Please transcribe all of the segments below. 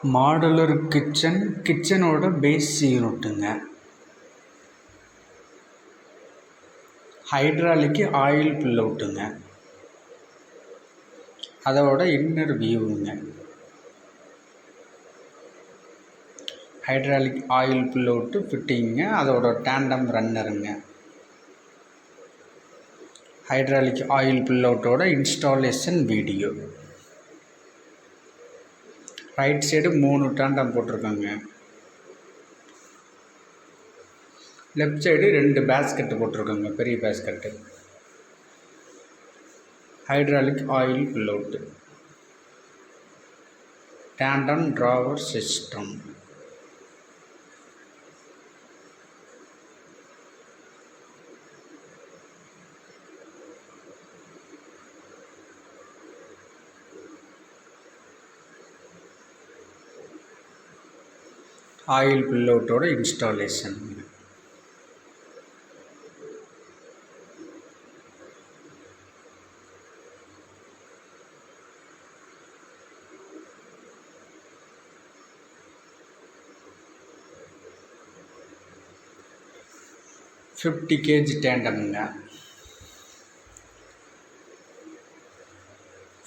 Modular கிச்சனோட base யூனிட்டுங்க. Hydraulic oil புல்லவுட்டுங்க. அதோட இன்னர் வியூவுங்க. ஹைட்ராலிக் ஆயில் புல்லவுட்டு ஃபிட்டிங்க. அதோட டேண்டம் ரன்னருங்க. ஹைட்ராலிக் ஆயில் புல்லவுட்டோட installation video. Right side 3 tandem போட்டிருக்காங்க. லெஃப்ட் சைடு 2 பேஸ்கெட்டு போட்டிருக்காங்க, பெரிய basket. Hydraulic oil pullout. Tandem drawer system. Oil புல்லவுட்டோட இன்ஸ்டாலேஷன். $50 kg டேண்டமுங்க.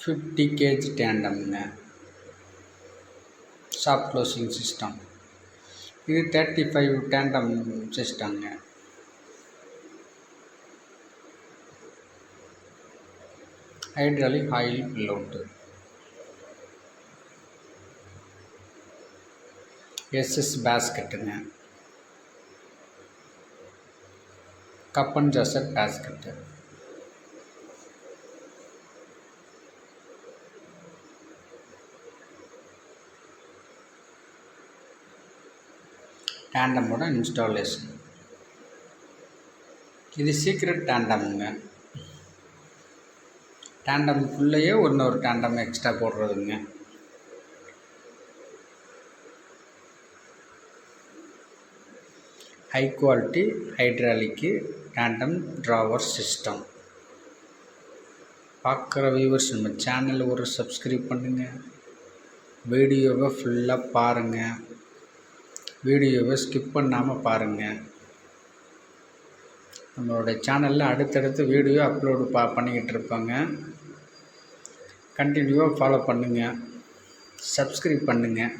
50 kg டேண்டமுங்க. Soft closing system. இது 35 டேண்டம் சிஸ்டம்ங்க. Hydraulic oil pullout. SS பேஸ்கெட்டுங்க. Cup and saucer basket. டேண்டமோட இன்ஸ்டாலேஷன். இது சீக்ரெட் டேண்டமுங்க. டேண்டமுக்குள்ளேயே இன்னொரு டேண்டம் எக்ஸ்ட்ரா போடுறதுங்க. High quality hydraulic tandem drawer system. பார்க்குற வியூவர்ஸ் நம்ம சேனலில் ஒரு சப்ஸ்கிரைப் பண்ணுங்கள். வீடியோவை ஃபுல்லாக பாருங்கள். வீடியோவை ஸ்கிப் பண்ணாமல் பாருங்கள். நம்மளோட சேனலில் அடுத்தடுத்து வீடியோ அப்லோடு பண்ணிக்கிட்டு இருப்பாங்க. கண்டினியூவாக ஃபாலோ பண்ணுங்கள். சப்ஸ்கிரைப் பண்ணுங்கள்.